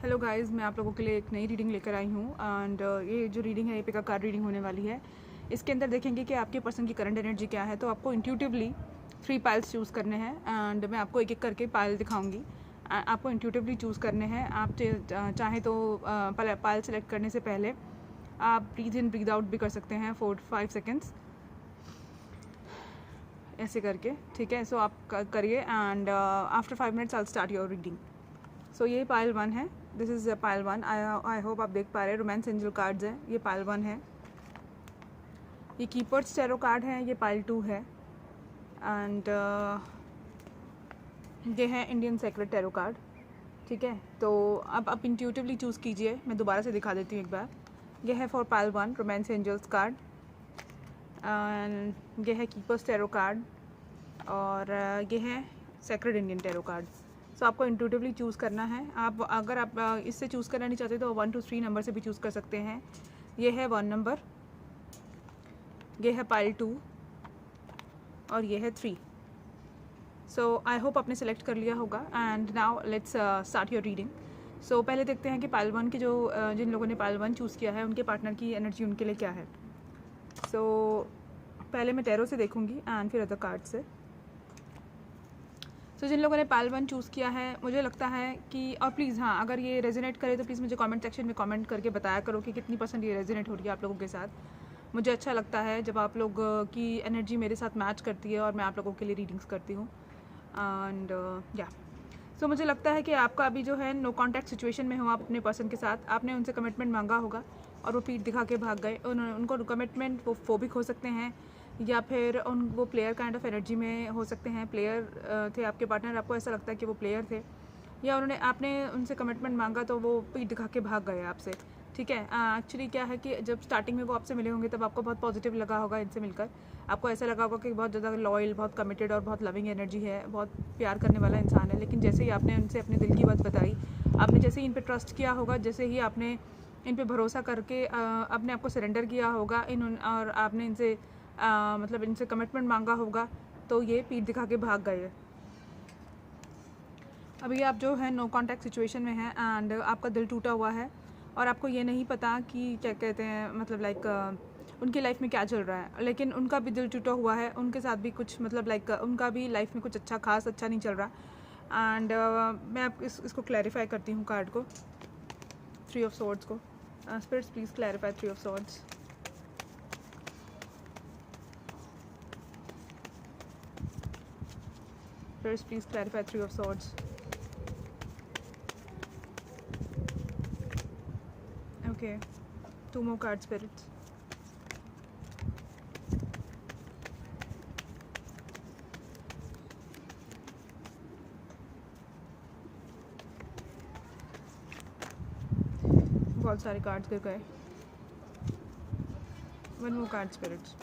Hello guys, मैं आप लोगों के लिए एक नई रीडिंग लेकर आई हूँ एंड ये जो रीडिंग है ये पिका कार्ड रीडिंग होने वाली है। इसके अंदर देखेंगे कि आपके पर्सन की करंट एनर्जी क्या है। तो आपको इंट्यूटिवली 3 पाइल्स चूज़ करने हैं एंड मैं आपको एक एक करके पाइल दिखाऊंगी। आपको इंट्यूटिवली चूज़ करने हैं। आप चाहें तो पाइल सेलेक्ट करने से पहले आप ब्रीथ इन ब्रीथ आउट भी कर सकते हैं 4-5 सेकेंड्स ऐसे करके, ठीक है। सो आप करिए and after 5 minutes I start your reading. So ये पाइल 1 है, this is pile 1। I hope आप देख पा रहे हैं, रोमांस एंजल कार्ड्स हैं, ये पाइल 1 है। ये कीपर्स टैरो कार्ड है, ये पाइल 2 है। एंड ये है इंडियन सेक्रेट टैरो कार्ड, ठीक है। तो अब आप इंट्यूटिवली चूज़ कीजिए। मैं दोबारा से दिखा देती हूँ एक बार। ये है for pile 1 romance angels card and ये है कीपर्स टैरो कार्ड और ये है secret Indian tarot card. So आपको इंट्यूटिवली चूज़ करना है। आप अगर आप इससे चूज़ करना नहीं चाहते तो 1 to 3 नंबर से भी चूज़ कर सकते हैं। ये है 1 नंबर, ये है पाइल 2 और ये है 3। सो आई होप आपने सेलेक्ट कर लिया होगा and now let's start your reading. So पहले देखते हैं कि पाइल 1 के जो जिन लोगों ने पाइल 1 चूज़ किया है उनके पार्टनर की एनर्जी उनके लिए क्या है। सो पहले मैं टैरो से देखूँगी एंड फिर अदर कार्ड से। सो जिन लोगों ने पाइल 1 चूज़ किया है, मुझे लगता है कि और प्लीज़ हाँ, अगर ये रेजोनेट करे तो प्लीज़ मुझे कमेंट सेक्शन में कमेंट करके बताया करो कि कितनी % ये रेजोनेट हो रही है आप लोगों के साथ। मुझे अच्छा लगता है जब आप लोग की एनर्जी मेरे साथ मैच करती है और मैं आप लोगों के लिए रीडिंग्स करती हूँ एंड या सो मुझे लगता है कि आपका अभी जो है नो कॉन्टैक्ट सिचुएशन में हो आप अपने पर्सन के साथ। आपने उनसे कमिटमेंट मांगा होगा और वो पीठ दिखा के भाग गए। उनको कमिटमेंट वो फोबिक हो सकते हैं या फिर वो प्लेयर काइंड ऑफ एनर्जी में हो सकते हैं। प्लेयर थे आपके पार्टनर, आपको ऐसा लगता है कि वो प्लेयर थे या आपने उनसे कमिटमेंट मांगा तो वो पीठ दिखा के भाग गए आपसे, ठीक है। एक्चुअली क्या है कि जब स्टार्टिंग में वो आपसे मिले होंगे तब आपको बहुत पॉजिटिव लगा होगा इनसे मिलकर। आपको ऐसा लगा होगा कि बहुत ज़्यादा लॉयल, बहुत कमिटेड और बहुत लविंग एनर्जी है, बहुत प्यार करने वाला इंसान है। लेकिन जैसे ही आपने उनसे अपने दिल की बात बताई, आपने जैसे ही इन पर ट्रस्ट किया होगा, जैसे ही आपने इन पे भरोसा करके अपने आप को सरेंडर किया होगा और आपने इनसे मतलब इनसे कमिटमेंट मांगा होगा तो ये पीठ दिखा के भाग गए। अभी आप जो है नो कॉन्टैक्ट सिचुएशन में हैं एंड आपका दिल टूटा हुआ है और आपको ये नहीं पता कि क्या कहते हैं, मतलब लाइक उनकी लाइफ में क्या चल रहा है। लेकिन उनका भी दिल टूटा हुआ है, उनके साथ भी कुछ मतलब लाइक उनका भी लाइफ में कुछ अच्छा नहीं चल रहा। एंड मैं आप इसको क्लैरिफाई करती हूँ कार्ड को, 3 ऑफ सॉर्ड्स को। Spirits please clarify 3 of swords. Spirits, please clarify 3 of swords. Okay, 2 more cards, spirits. बहुत सारे कार्ड्स गिर गए। 1 more card, spirits.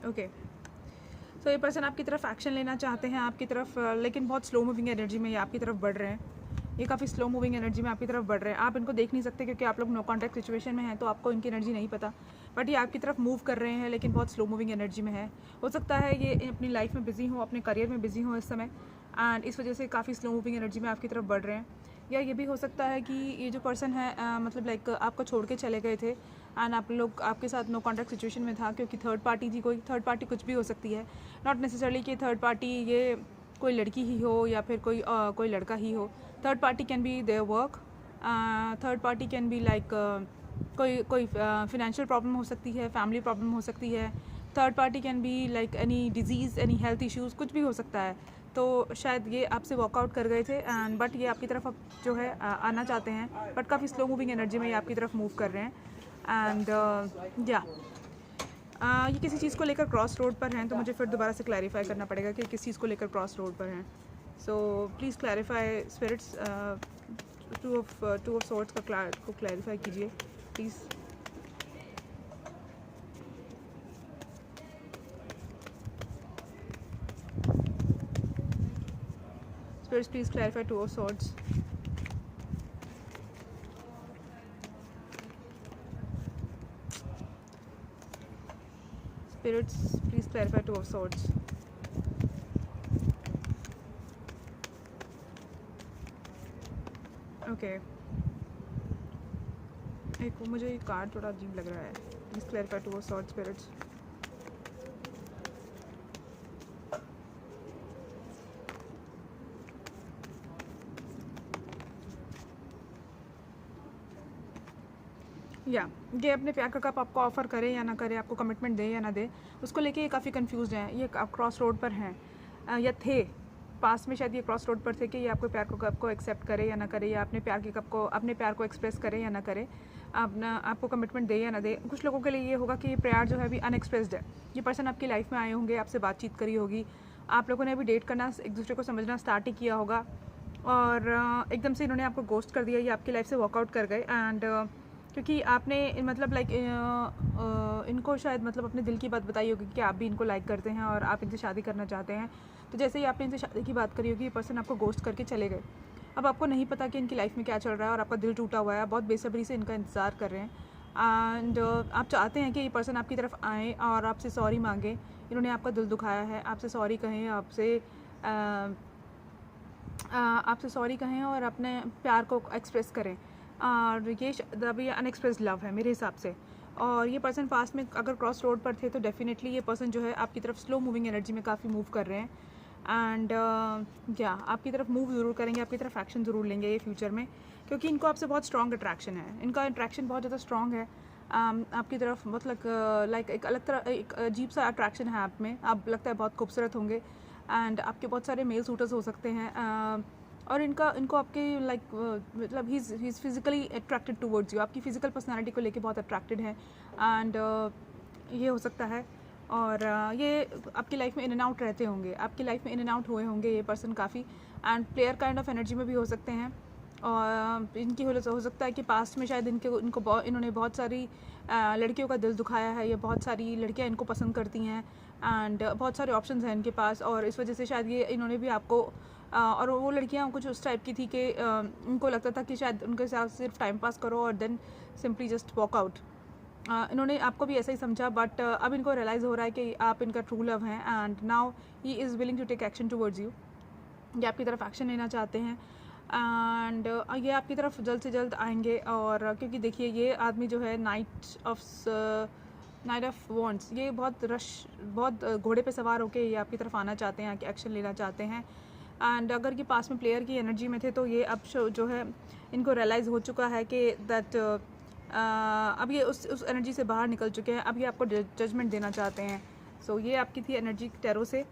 ओके, सो ये पर्सन आपकी तरफ एक्शन लेना चाहते हैं आपकी तरफ, लेकिन बहुत स्लो मूविंग एनर्जी में ये आपकी तरफ बढ़ रहे हैं। ये काफ़ी स्लो मूविंग एनर्जी में आपकी तरफ बढ़ रहे हैं। आप इनको देख नहीं सकते क्योंकि आप लोग नो कॉन्टैक्ट सिचुएशन में हैं, तो आपको इनकी एनर्जी नहीं पता। बट ये आपकी तरफ मूव कर रहे हैं लेकिन बहुत स्लो मूविंग एनर्जी में है। हो सकता है ये अपनी लाइफ में बिजी हो, अपने करियर में बिजी हो इस समय एंड इस वजह से काफ़ी स्लो मूविंग एनर्जी में आपकी तरफ बढ़ रहे हैं। या ये भी हो सकता है कि ये जो पर्सन है मतलब लाइक आपको छोड़ के चले गए थे एंड आप लोग आपके साथ नो कॉन्टैक्ट सिचुएशन में था क्योंकि थर्ड पार्टी थी। कोई थर्ड पार्टी कुछ भी हो सकती है, नॉट नेसेसरली कि थर्ड पार्टी ये कोई लड़की ही हो या फिर कोई लड़का ही हो। Third party can be their work, third party can be like कोई फिनेंशियल प्रॉब्लम हो सकती है, फैमिली प्रॉब्लम हो सकती है। Third party can be like any disease, any health issues, कुछ भी हो सकता है। तो शायद ये आपसे वॉकआउट कर गए थे एंड बट ये आपकी तरफ अब जो है आना चाहते हैं, बट काफ़ी स्लो मूविंग एनर्जी में ये आपकी तरफ मूव कर रहे हैं। एंड या ये किसी चीज़ को लेकर क्रॉस रोड पर हैं, तो मुझे फिर दोबारा से क्लैरिफाई करना पड़ेगा कि किस चीज़ को लेकर क्रॉस रोड पर हैं। So please clarify spirits, 2 of swords को क्लैरिफाई कीजिए please. Spirits please clarify 2 of swords. Spirits, please clarify 2 of swords. Okay, एक मुझे ये कार्ड थोड़ा अजीब लग रहा है। Please clarify two sword spirits. या ये अपने प्यार का कप आपको ऑफ़र करे या ना करे, आपको कमिटमेंट दे या ना दे, उसको लेके ये काफ़ी कंफ्यूज हैं। ये क्रॉस रोड पर हैं या थे, पास में शायद ये क्रॉस रोड पर थे कि ये आपके प्यार को कप को एक्सेप्ट करे या ना करे, या अपने प्यार के कप को, अपने प्यार को एक्सप्रेस करे या ना करे, अपना आपको कमिटमेंट दे या ना दे। कुछ लोगों के लिए ये होगा कि ये प्यार जो है अभी अनएक्सप्रेस्ड है। ये पर्सन आपकी लाइफ में आए होंगे, आपसे बातचीत करी होगी, आप लोगों ने अभी डेट करना, एक दूसरे को समझना स्टार्ट ही किया होगा, और एकदम से इन्होंने आपको गोस्ट कर दिया, ये आपकी लाइफ से वॉकआउट कर गए। एंड क्योंकि आपने मतलब लाइक इनको शायद मतलब अपने दिल की बात बताई होगी कि आप भी इनको लाइक करते हैं और आप इनसे शादी करना चाहते हैं। तो जैसे ही आपने इनसे शादी की बात करी होगी, ये पर्सन आपको गोस्ट करके चले गए। अब आपको नहीं पता कि इनकी लाइफ में क्या चल रहा है और आपका दिल टूटा हुआ है, आप बहुत बेसब्री से इनका इंतज़ार कर रहे हैं। एंड आप चाहते हैं कि ये पर्सन आपकी तरफ आए और आपसे सॉरी मांगे। इन्होंने आपका दिल दुखाया है, आपसे सॉरी कहें, आपसे सॉरी कहें और अपने प्यार को एक्सप्रेस करें। और ये अभी अनएक्सप्रेस लव है मेरे हिसाब से। और ये पर्सन पास में अगर क्रॉस रोड पर थे तो डेफिनेटली ये पर्सन जो है आपकी तरफ स्लो मूविंग एनर्जी में काफ़ी मूव कर रहे हैं। एंड या आपकी तरफ मूव ज़रूर करेंगे, आपकी तरफ एक्शन ज़रूर लेंगे ये फ्यूचर में, क्योंकि इनको आपसे बहुत स्ट्रॉन्ग अट्रैक्शन है। इनका अट्रैक्शन बहुत ज़्यादा स्ट्रॉन्ग है आपकी तरफ, मतलब लाइक एक अलग तरह, एक अजीब सा अट्रैक्शन है आप में। आप लगता है बहुत खूबसूरत होंगे एंड आपके बहुत सारे मेल सूटर्स हो सकते हैं। और इनको आपके लाइक मतलब he is physically attracted towards you, आपकी फ़िज़िकल पर्सनालिटी को लेके बहुत अट्रैक्टेड है। एंड ये हो सकता है। और ये आपकी लाइफ में इन एंड आउट रहते होंगे, आपकी लाइफ में इन एंड आउट हुए होंगे ये पर्सन काफ़ी। And player kind of energy में भी हो सकते हैं। और इनकी हो सकता है कि पास्ट में शायद इन्होंने बहुत सारी लड़कियों का दिल दुखाया है, या बहुत सारी लड़कियां इनको पसंद करती हैं। एंड बहुत सारे ऑप्शंस हैं इनके पास, और इस वजह से शायद ये इन्होंने भी आपको और वो लड़कियां कुछ उस टाइप की थी कि उनको लगता था कि शायद उनके साथ सिर्फ टाइम पास करो और then simply just walk out. इन्होंने आपको भी ऐसा ही समझा, बट अब इनको रियलाइज़ हो रहा है कि आप इनका ट्रू लव हैं। And now he is willing to take action towards you, ये आपकी तरफ एक्शन लेना चाहते हैं। एंड ये आपकी तरफ जल्द से जल्द आएंगे। और क्योंकि देखिए ये आदमी जो है नाइट ऑफ वॉन्ट्स, ये बहुत घोड़े पे सवार होके ये आपकी तरफ आना चाहते हैं, एक्शन लेना चाहते हैं। एंड अगर ये पास में प्लेयर की एनर्जी में थे तो ये अब जो है इनको रियलाइज़ हो चुका है कि दैट अब ये उस एनर्जी से बाहर निकल चुके हैं। अब ये आपको जजमेंट देना चाहते हैं। सो ये आपकी थी एनर्जी टैरो से।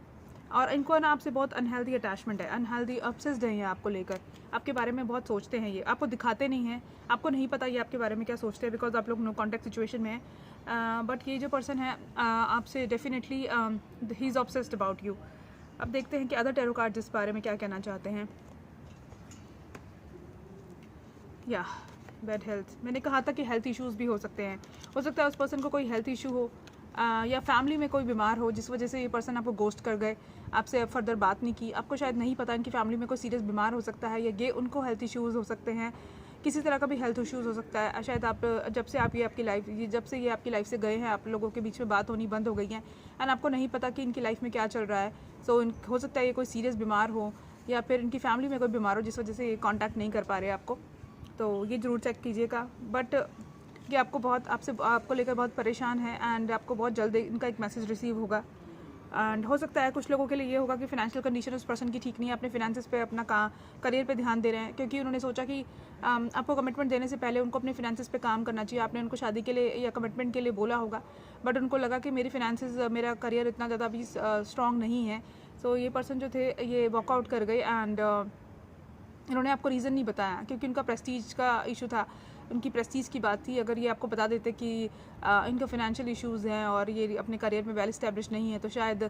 और इनको ना आपसे बहुत अनहेल्दी अटैचमेंट है, अनहेल्दी ऑब्सेस्ड है ये आपको लेकर, आपके बारे में बहुत सोचते हैं। ये आपको दिखाते नहीं हैं, आपको नहीं पता ये आपके बारे में क्या सोचते हैं, बिकॉज आप लोग नो कॉन्टैक्ट सिचुएशन में हैं। बट ये जो पर्सन है आपसे definitely he is obsessed about you. अब देखते हैं कि अदर टैरो कार्ड्स इस बारे में क्या कहना चाहते हैं। या बैड हेल्थ, मैंने कहा था कि हेल्थ इश्यूज़ भी हो सकते हैं। हो सकता है उस पर्सन को कोई हेल्थ इशू हो, या फैमिली में कोई बीमार हो जिस वजह से ये पर्सन आपको गोस्ट कर गए, आपसे फर्दर बात नहीं की। आपको शायद नहीं पता इनकी फैमिली में कोई सीरियस बीमार हो सकता है, या ये उनको हेल्थ इश्यूज़ हो सकते हैं, किसी तरह का भी हेल्थ इश्यूज़ हो सकता है। शायद आप जब से ये आपकी लाइफ से गए हैं, आप लोगों के बीच में बात होनी बंद हो गई है एंड आपको नहीं पता कि इनकी लाइफ में क्या चल रहा है। सो हो सकता है ये कोई सीरियस बीमार हो, या फिर इनकी फैमिली में कोई बीमार हो जिस वजह से ये कॉन्टैक्ट नहीं कर पा रहे आपको। तो ये ज़रूर चेक कीजिएगा। बट ये आपको लेकर बहुत परेशान है एंड आपको बहुत जल्द इनका एक मैसेज रिसीव होगा। एंड हो सकता है कुछ लोगों के लिए ये होगा कि फिनेंशियल कंडीशन उस पर्सन की ठीक नहीं है, अपने फिनेंसेस पे, अपना करियर पे ध्यान दे रहे हैं, क्योंकि उन्होंने सोचा कि आपको कमिटमेंट देने से पहले उनको अपने फिनेंसेस पे काम करना चाहिए। आपने उनको शादी के लिए या कमिटमेंट के लिए बोला होगा, बट उनको लगा कि मेरी फिनेंसेस, मेरा करियर इतना ज़्यादा अभी स्ट्रॉन्ग नहीं है। सो ये पर्सन जो थे ये वॉकआउट कर गए। एंड इन्होंने आपको रीज़न नहीं बताया, क्योंकि उनका प्रेस्टीज का इशू था, उनकी प्रेस्टीज की बात थी। अगर ये आपको बता देते कि इनका फाइनेंशियल इश्यूज़ हैं और ये अपने करियर में वेल इस्टेब्लिश नहीं है, तो शायद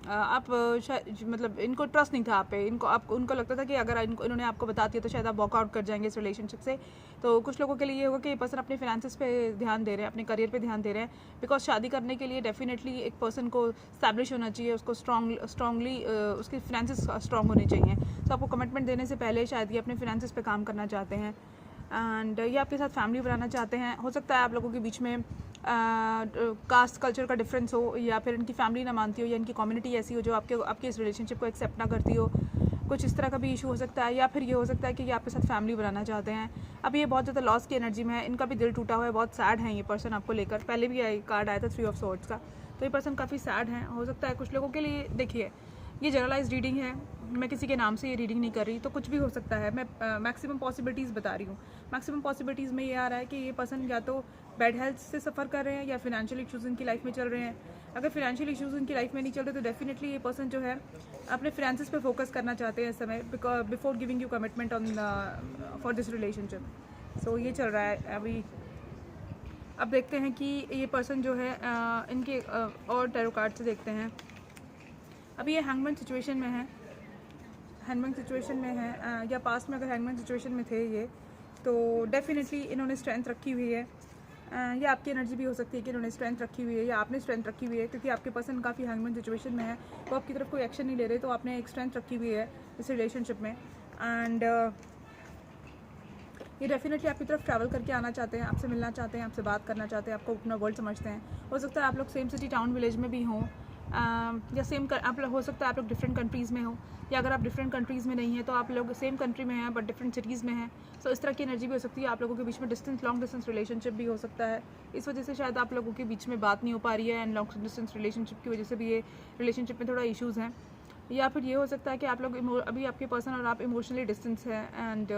आप शायद मतलब इनको ट्रस्ट नहीं था आप पे, उनको लगता था कि अगर इन्होंने आपको बता दिया तो शायद आप वॉकआउट कर जाएंगे इस रिलेशनशिप से। तो कुछ लोगों के लिए ये होगा कि ये पर्सन अपने फाइनेंसेस पे ध्यान दे रहे हैं, अपने करियर पे ध्यान दे रहे हैं, बिकॉज शादी करने के लिए डेफिनेटली एक पर्सन को स्टैब्लिश होना चाहिए, उसको स्ट्रांगली उसके फाइनेंसेस स्ट्रॉन्ग होने चाहिए। तो आपको कमिटमेंट देने से पहले शायद ये अपने फाइनेंसेस पे काम करना चाहते हैं। एंड ये आपके साथ फैमिली बनाना चाहते हैं। हो सकता है आप लोगों के बीच में कास्ट कल्चर का डिफरेंस हो, या फिर इनकी फैमिली ना मानती हो, या इनकी कम्युनिटी ऐसी हो जो आपके इस रिलेशनशिप को एक्सेप्ट ना करती हो। कुछ इस तरह का भी इशू हो सकता है, या फिर ये हो सकता है कि ये आपके साथ फैमिली बनाना चाहते हैं। अभी ये बहुत ज़्यादा लॉस की एनर्जी में है, इनका भी दिल टूटा हुआ है, बहुत सैड है ये पर्सन आपको लेकर। पहले भी कार्ड आया था 3 ऑफ स्वॉर्ड्स का, तो ये पर्सन काफ़ी सैड है। हो सकता है कुछ लोगों के लिए, देखिए ये जनरलाइज रीडिंग है, मैं किसी के नाम से ये रीडिंग नहीं कर रही, तो कुछ भी हो सकता है। मैं मैक्सिमम पॉसिबिलिटीज़ बता रही हूँ। मैक्सिमम पॉसिबिलिटीज़ में ये आ रहा है कि ये पर्सन या तो बैड हेल्थ से सफ़र कर रहे हैं या फिनेंशियल इश्यूज़ इनकी लाइफ में चल रहे हैं। अगर फिनेंशियल इश्यूज़ इनकी लाइफ में नहीं चल रहे तो डेफिनेटली ये पर्सन जो है अपने फिनेंसेस पे फोकस करना चाहते हैं इस समय, before giving you commitment on for this relationship. So ये चल रहा है अभी। अब देखते हैं कि ये पर्सन जो है इनके और टैरो कार्ड से देखते हैं। अभी ये हैंगमैन सिचुएशन में है, हैंगमैन सिचुएशन में है, या पास्ट में अगर हैंगमैन सिचुएशन में थे ये, तो डेफिनेटली इन्होंने स्ट्रेंथ रखी हुई है। या आपकी एनर्जी भी हो सकती है कि इन्होंने स्ट्रेंथ रखी हुई है या आपने स्ट्रेंथ रखी हुई है, क्योंकि आपके पर्सन काफ़ी हैंगमैन सिचुएशन में है, तो आपकी तरफ कोई एक्शन नहीं ले रहे, तो आपने एक स्ट्रेंथ रखी हुई है इस रिलेशनशिप में। एंड ये डेफिनेटली आपकी तरफ ट्रैवल करके आना चाहते हैं, आपसे मिलना चाहते हैं, आपसे बात करना चाहते हैं, आपको अपना वर्ल्ड समझते हैं। हो सकता है आप लोग सेम सिटी टाउन विलेज में भी हों, या सेम आप लोग, हो सकता है आप लोग डिफरेंट कंट्रीज़ में हो, या अगर आप डिफरेंट कंट्रीज़ में नहीं है तो आप लोग सेम कंट्री में हैं बट डिफरेंट सिटीज़ में हैं। सो इस तरह की एनर्जी भी हो सकती है। आप लोगों के बीच में डिस्टेंस, लॉन्ग डिस्टेंस रिलेशनशिप भी हो सकता है, इस वजह से शायद आप लोगों के बीच में बात नहीं हो पा रही है, एंड लॉन्ग डिस्टेंस रिलेशनशिप की वजह से भी ये रिलेशनशिप में थोड़ा इशूज़ हैं। या फिर ये हो सकता है कि आप लोग अभी आपके पर्सन और आप इमोशनली डिस्टेंस हैं एंड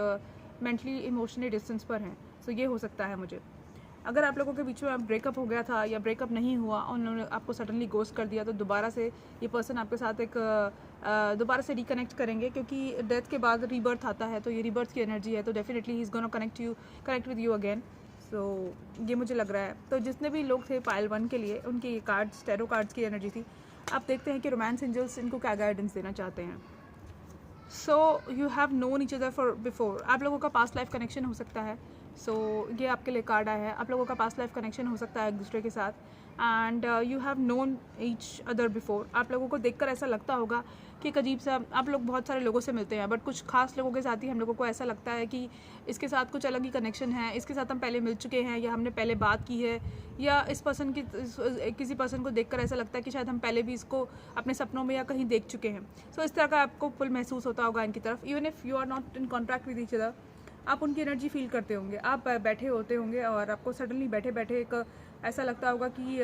मेंटली इमोशनली डिस्टेंस पर हैं। सो ये हो सकता है मुझे। अगर आप लोगों के बीच में ब्रेकअप हो गया था या ब्रेकअप नहीं हुआ और उन्होंने आपको सडनली गोस्ट कर दिया, तो दोबारा से ये पर्सन आपके साथ एक दोबारा से रिकनेक्ट करेंगे, क्योंकि डेथ के बाद रीबर्थ आता है, तो ये रीबर्थ की एनर्जी है, तो definitely he is gonna connect with you again. So ये मुझे लग रहा है। तो जितने भी लोग थे पाइल 1 के लिए, उनकी ये कार्ड्स, टैरो कार्ड्स की एनर्जी थी। आप देखते हैं कि रोमांस एंजल्स इनको क्या गाइडेंस देना चाहते हैं। So you have known each other for before, आप लोगों का पास्ट लाइफ कनेक्शन हो सकता है। सो ये आपके लिए कार्ड आया है, आप लोगों का पास्ट लाइफ कनेक्शन हो सकता है एक दूसरे के साथ, and you have known each other before. आप लोगों को देखकर ऐसा लगता होगा कि एक अजीब सा, आप लोग बहुत सारे लोगों से मिलते हैं बट कुछ खास लोगों के साथ ही हम लोगों को ऐसा लगता है कि इसके साथ कुछ अलग ही कनेक्शन है, इसके साथ हम पहले मिल चुके हैं या हमने पहले बात की है, या इस पर्सन की किसी पर्सन को देखकर ऐसा लगता है कि शायद हम पहले भी इसको अपने सपनों में या कहीं देख चुके हैं। सो इस तरह का आपको पुल महसूस होता होगा इनकी तरफ, even if you are not in contact with each other. आप उनकी एनर्जी फील करते होंगे, आप बैठे होते होंगे और आपको सडनली बैठे बैठे एक ऐसा लगता होगा कि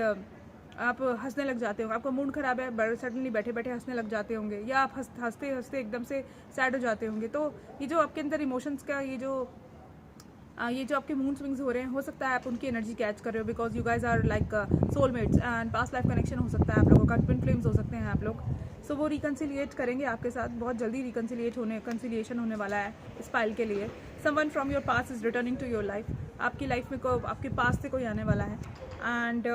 आप हंसने लग जाते होंगे, आपका मूड ख़राब है, सडनली बैठे बैठे हंसने लग जाते होंगे, या आप हंसते हंसते एकदम से सैड हो जाते होंगे। तो ये जो आपके अंदर इमोशंस का ये जो आपके मूड स्विंग्स हो रहे हैं, हो सकता है आप उनकी एनर्जी कैच कर रहे हो, because you guys are like soulmates and past life connection हो सकता है आप लोगों का, ट्विन फ्लेम्स हो सकते हैं आप लोग। सो वो रिकन्सिलिएट करेंगे आपके साथ, बहुत जल्दी रिकन्सिलिएशन होने वाला है इस पाइल के लिए। Someone from your past is returning to your life, आपकी लाइफ में आपके पास से कोई आने वाला है, and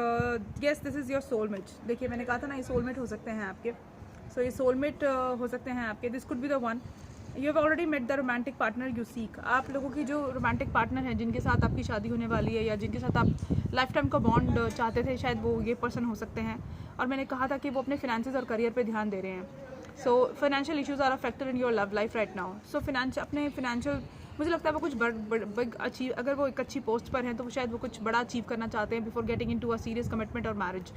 yes this is your soulmate. देखिए मैंने कहा था ना, ये सोलमेट हो सकते हैं आपके। सो ये सोलमेट हो सकते हैं आपके, this could be the one. You have already met the romantic partner you seek. आप लोगों की जो रोमांटिक पार्टनर है, जिनके साथ आपकी शादी होने वाली है या जिनके साथ आप लाइफ टाइम का बॉन्ड चाहते थे, शायद वो ये पर्सन हो सकते हैं। और मैंने कहा था कि वो अपने फिनेंसेस और करियर पे ध्यान दे रहे हैं। So financial issues are a factor in your love life right now. So अपने फिनेंशियल, मुझे लगता है वो कुछ बिग अचीव, अगर वो एक अच्छी पोस्ट पर हैं तो शायद वो कुछ बड़ा अचीव करना चाहते हैं before getting into a serious commitment और मैरिज।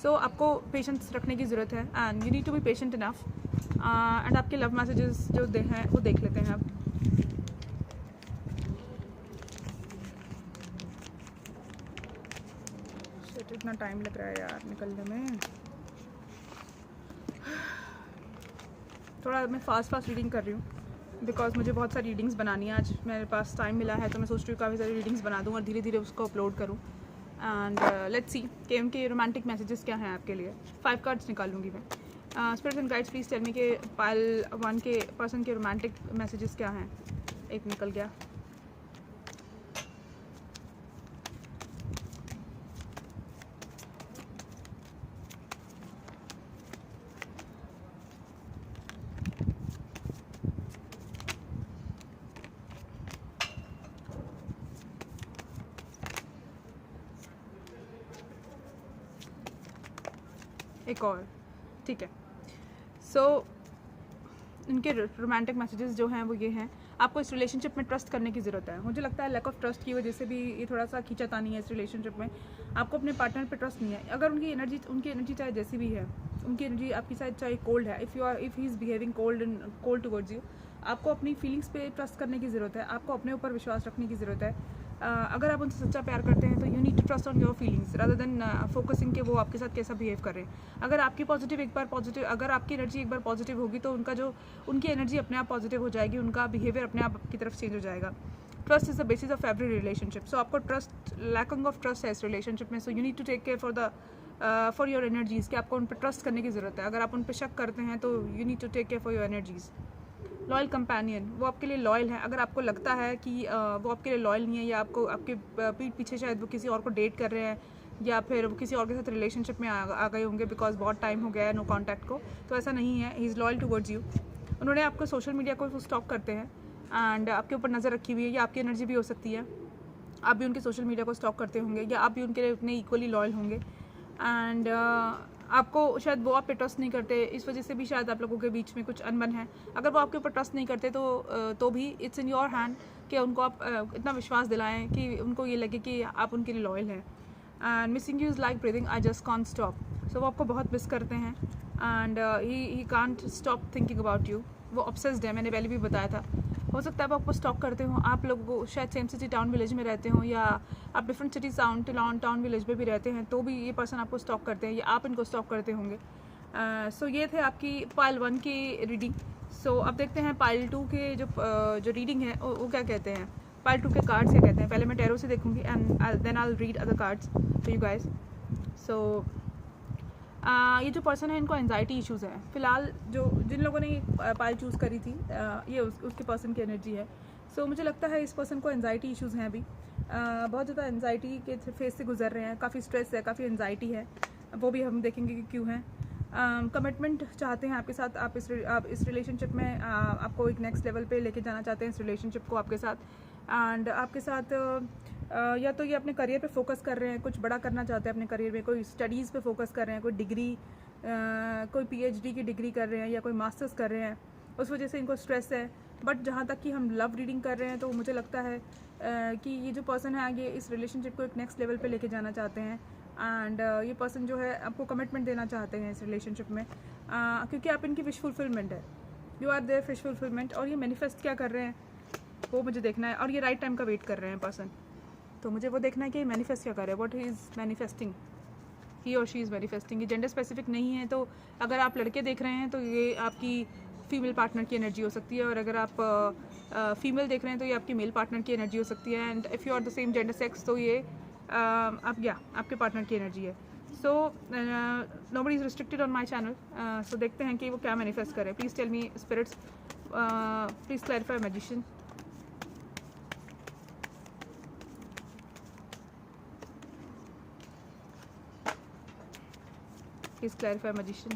सो आपको पेशेंस रखने की ज़रूरत है and you need to be patient enough. And आपके लव मैसेजेस जो हैं वो देख लेते हैं आप। इतना टाइम लग रहा है यार निकलने में, थोड़ा मैं फास्ट रीडिंग कर रही हूँ बिकॉज मुझे बहुत सारी रीडिंग्स बनानी है। आज मेरे पास टाइम मिला है तो मैं सोच रही हूँ काफ़ी सारी रीडिंग्स बना दूँ और धीरे धीरे उसको अपलोड करूँ। एंड लेट्स सी कि उनके रोमांटिक मैसेजेस क्या हैं आपके लिए। 5 कार्ड्स निकालूंगी मैं। Spirits and guides please tell me के पाइल 1 के पर्सन के रोमांटिक मैसेजेस क्या हैं। एक निकल गया। एक और, ठीक है। सो इनके रोमांटिक मैसेजेस जो हैं वो ये हैं, आपको इस रिलेशनशिप में ट्रस्ट करने की ज़रूरत है। मुझे लगता है लैक ऑफ ट्रस्ट की वजह से भी ये थोड़ा सा खींचातानी है इस रिलेशनशिप में। आपको अपने पार्टनर पे ट्रस्ट नहीं है। अगर उनकी एनर्जी चाहे जैसी भी है, उनकी एनर्जी आपकी साइड चाहे कोल्ड है, if he is behaving cold towards you, आपको अपनी फीलिंग्स पे ट्रस्ट करने की ज़रूरत है, आपको अपने ऊपर विश्वास रखने की ज़रूरत है। अगर आप उनसे सच्चा प्यार करते हैं तो you need to trust on your feelings rather than focusing के वो आपके साथ कैसा बिहेव कर रहे हैं। अगर आपकी अगर आपकी एनर्जी एक बार पॉजिटिव होगी तो उनकी एनर्जी अपने आप पॉजिटिव हो जाएगी, उनका बिहेवियर अपने आप की तरफ चेंज हो जाएगा। Trust is the basis of every relationship. So आपको लैकिंग ऑफ ट्रस्ट है इस रिलेशनशिप में। So you need to take care for your energies, कि आपको उन पर ट्रस्ट करने की ज़रूरत है। अगर आप उन पर शक करते हैं तो you need to take care for your energies. Loyal companion, वो आपके लिए लॉयल है। अगर आपको लगता है कि वो आपके लिए लॉयल नहीं है, या आपको आपके पीठ पीछे शायद वो किसी और को डेट कर रहे हैं, या फिर वो किसी और के साथ रिलेशनशिप में आ गए होंगे बिकॉज बहुत टाइम हो गया है नो कॉन्टैक्ट को, तो ऐसा नहीं है। He is loyal towards you. उन्होंने आपको सोशल मीडिया को स्टॉक करते हैं एंड आपके ऊपर नज़र रखी हुई है, या आपकी एनर्जी भी हो सकती है, आप भी उनके सोशल मीडिया को स्टॉक करते होंगे, या आप भी उनके लिए उतने इक्वली लॉयल होंगे। एंड आपको शायद वो आप पे ट्रस्ट नहीं करते, इस वजह से भी शायद आप लोगों के बीच में कुछ अनबन है। अगर वो आपके ऊपर ट्रस्ट नहीं करते तो भी इट्स इन योर हैंड कि उनको आप इतना विश्वास दिलाएं कि उनको ये लगे कि आप उनके लिए लॉयल हैं। And missing you is like breathing, I just can't stop. So वो आपको बहुत मिस करते हैं and he can't stop thinking about you. वो ऑब्सेस्ड है, मैंने पहले भी बताया था। हो सकता है वो आपको स्टॉक करते हो, आप लोग शायद सेम सिटी टाउन विलेज में रहते हो, या आप डिफरेंट सिटी टाउन विलेज में भी रहते हैं, तो भी ये पर्सन आपको स्टॉक करते हैं, या आप इनको स्टॉक करते होंगे। सो ये थे आपकी पाइल 1 की रीडिंग। सो अब देखते हैं पाइल 2 के जो रीडिंग है वो क्या कहते हैं, पाइल 2 के कार्ड्स क्या कहते हैं। पहले मैं टैरो से देखूंगी and then I will read other cards for you guys. So ये जो पर्सन है इनको एंजाइटी इश्यूज़ हैं फ़िलहाल। जिन लोगों ने पाइल चूज़ करी थी, ये उसके पर्सन की एनर्जी है। सो मुझे लगता है इस पर्सन को एंजाइटी इश्यूज़ हैं अभी, बहुत ज़्यादा एंजाइटी के फेज से गुजर रहे हैं, काफ़ी स्ट्रेस है, काफ़ी एंजाइटी है, वो भी हम देखेंगे कि क्यों है। कमिटमेंट चाहते हैं आपके साथ, आप इस रिलेशनशिप में आपको एक नेक्स्ट लेवल पे लेके जाना चाहते हैं इस रिलेशनशिप को आपके साथ। एंड आपके साथ या तो ये अपने करियर पे फोकस कर रहे हैं, कुछ बड़ा करना चाहते हैं अपने करियर में, कोई स्टडीज़ पे फोकस कर रहे हैं, कोई डिग्री कोई PhD की डिग्री कर रहे हैं, या कोई मास्टर्स कर रहे हैं, उस वजह से इनको स्ट्रेस है। बट जहाँ तक कि हम लव रीडिंग कर रहे हैं तो मुझे लगता है कि ये जो पर्सन है आगे इस रिलेशनशिप को एक नेक्स्ट लेवल पे लेके जाना चाहते हैं। एंड ये पर्सन जो है आपको कमिटमेंट देना चाहते हैं इस रिलेशनशिप में, क्योंकि आप इनकी विश फुलफिलमेंट है, you are their wish fulfilment. और ये मैनिफेस्ट क्या कर रहे हैं वो मुझे देखना है, और ये राइट टाइम का वेट कर रहे हैं पर्सन, तो मुझे वो देखना है कि मैनिफेस्ट क्या कर रहे हैं, व्हाट ही इज़ मैनिफेस्टिंग, ही और शी इज़ मैनिफेस्टिंग। ये जेंडर स्पेसिफिक नहीं है, तो अगर आप लड़के देख रहे हैं तो ये आपकी फीमेल पार्टनर की एनर्जी हो सकती है, और अगर आप फीमेल देख रहे हैं तो ये आपकी मेल पार्टनर की एनर्जी हो सकती है। And if you are the same gender sex तो ये आपके पार्टनर की एनर्जी है। So nobody is restricted on my channel. So देखते हैं कि वो क्या मैनिफेस्ट करें। Please tell me spirits, please clarify magician. Please clarify magician.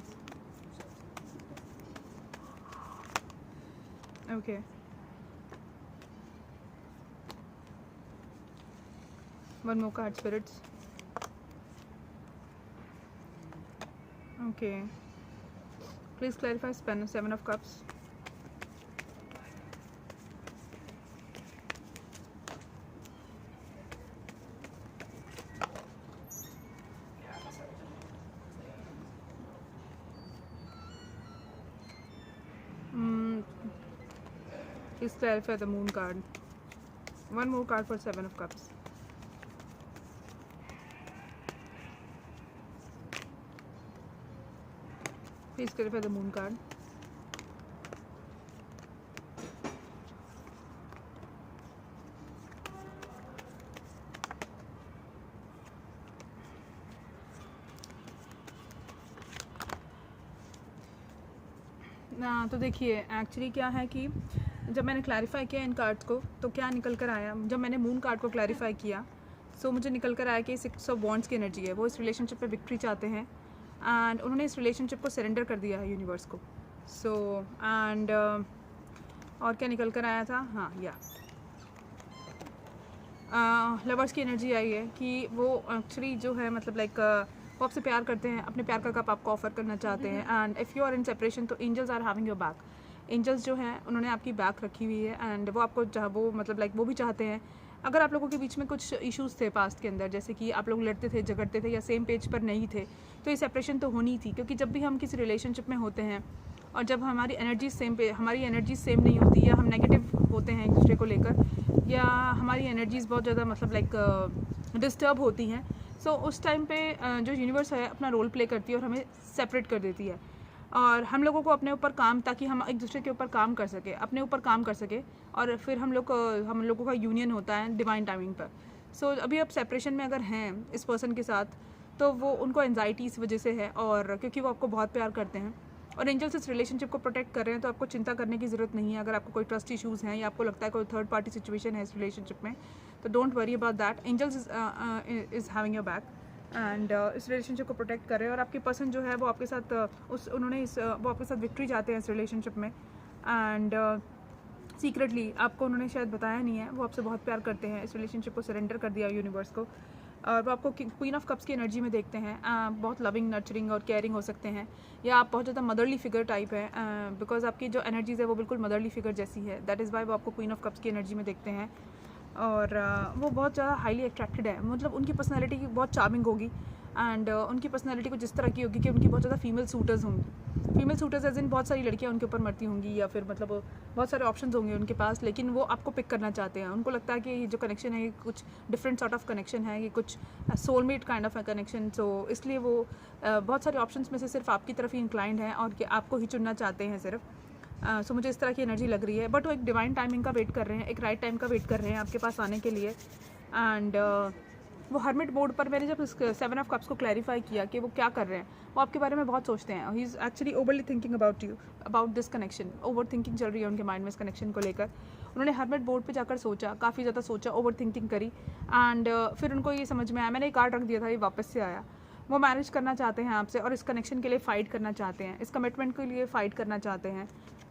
Okay. One more card, spirits. Okay. Please clarify 7 of Cups. Please clarify the Moon card. One more card for 7 of Cups. Please clarify the Moon card. तो देखिए actually क्या है कि जब मैंने clarify किया इन cards को तो क्या निकल कर आया, जब मैंने मून कार्ड को क्लैरिफाई किया सो मुझे निकल कर आया कि 6 ऑफ वॉन्ड्स की एनर्जी है। वो इस रिलेशनशिप पे विक्ट्री चाहते हैं एंड उन्होंने इस रिलेशनशिप को सरेंडर कर दिया है यूनिवर्स को। सो एंड और क्या निकल कर आया था, हाँ या लवर्स की एनर्जी आई है कि वो एक्चुअली जो है मतलब लाइक वो आपसे प्यार करते हैं, अपने प्यार का कप आपको ऑफर करना चाहते हैं। And if you are in separation तो angels are having your back. Angels जो हैं उन्होंने आपकी बैक रखी हुई है एंड वो आपको वो मतलब लाइक वो भी चाहते हैं अगर आप लोगों के बीच में कुछ इश्यूज़ थे पास्ट के अंदर, जैसे कि आप लोग लड़ते थे, झगड़ते थे या सेम पेज पर नहीं थे, तो ये सेपरेशन तो होनी थी, क्योंकि जब भी हम किसी रिलेशनशिप में होते हैं और जब हमारी एनर्जी सेम नहीं होती, या हम नेगेटिव होते हैं एक दूसरे को लेकर, या हमारी एनर्जीज़ बहुत ज़्यादा मतलब लाइक डिस्टर्ब होती हैं, सो उस टाइम पे जो यूनिवर्स है अपना रोल प्ले करती है और हमें सेपरेट कर देती है। और हम लोगों को अपने ऊपर काम, ताकि हम एक दूसरे के ऊपर काम कर सके, अपने ऊपर काम कर सके, और फिर हम लोगों का यूनियन होता है डिवाइन टाइमिंग पर। सो अभी आप सेपरेशन में अगर हैं इस पर्सन के साथ, तो वो उनको एंजाइटी इस वजह से है, और क्योंकि वो आपको बहुत प्यार करते हैं और एंजल्स इस रिलेशनशिप को प्रोटेक्ट कर रहे हैं, तो आपको चिंता करने की ज़रूरत नहीं है। अगर आपको कोई ट्रस्ट इश्यूज़ हैं या आपको लगता है कोई थर्ड पार्टी सिचुएशन है इस रिलेशनशिप में, तो don't worry about that, angels is having your back and इस रिलेशनशिप को प्रोटेक्ट कर रहे हैं। और आपके पर्सन जो है वो आपके साथ वो आपके साथ विक्ट्री चाहते हैं इस रिलेशनशिप में, एंड सीक्रेटली आपको उन्होंने शायद बताया नहीं है, वो आपसे बहुत प्यार करते हैं, इस रिलेशनशिप को सरेंडर कर दिया यूनिवर्स को। और वो आपको क्वीन ऑफ कप्स की एनर्जी में देखते हैं, बहुत लविंग, नर्चरिंग और केयरिंग हो सकते हैं, या आप बहुत ज़्यादा मदरली फिगर टाइप है, बिकॉज आपकी जो एनर्जीज़ है वो बिल्कुल मदरली फिगर जैसी है, दैट इज़ वाई वो आपको क्वीन ऑफ कप्स की एनर्जी में देखते हैं। और वो बहुत ज़्यादा हाईली अट्रैक्टेड है, मतलब उनकी पर्सनैलिटी बहुत चार्मिंग होगी, एंड उनकी पर्सनैलिटी को जिस तरह की होगी कि उनकी बहुत ज़्यादा फीमेल सूटर्स होंगी, फीमेल सूटर्स एज इन बहुत सारी लड़कियां उनके ऊपर मरती होंगी, या फिर मतलब बहुत सारे ऑप्शंस होंगे उनके पास, लेकिन वो आपको पिक करना चाहते हैं। उनको लगता है कि ये जो कनेक्शन है ये कुछ डिफरेंट सॉर्ट ऑफ कनेक्शन है, ये कुछ सोलमेट काइंड ऑफ कनेक्शन, सो इसलिए वो बहुत सारे ऑप्शंस में से सिर्फ आपकी तरफ ही इंक्लाइंड हैं और कि आपको ही चुनना चाहते हैं सिर्फ। सो मुझे इस तरह की एनर्जी लग रही है, बट वो एक डिवाइन टाइमिंग का वेट कर रहे हैं, एक राइट टाइम का वेट कर रहे हैं आपके पास आने के लिए। एंड वो हर्मिट मोड पर मैंने जब 7 ऑफ कप्स को क्लैरिफाई किया कि वो क्या कर रहे हैं, वो आपके बारे में बहुत सोचते हैं, he is actually overly thinking about you, about this connection, over thinking चल रही है उनके माइंड में इस कनेक्शन को लेकर। उन्होंने हर्मिट बोर्ड पे जाकर सोचा, काफ़ी ज़्यादा सोचा, ओवर थिंकिंग करी, एंड फिर उनको ये समझ में आया, मैंने एक कार्ड रख दिया था, ये वापस से आया, वो मैरिज करना चाहते हैं आपसे और इस कनेक्शन के लिए फ़ाइट करना चाहते हैं, इस कमिटमेंट के लिए फ़ाइट करना चाहते हैं,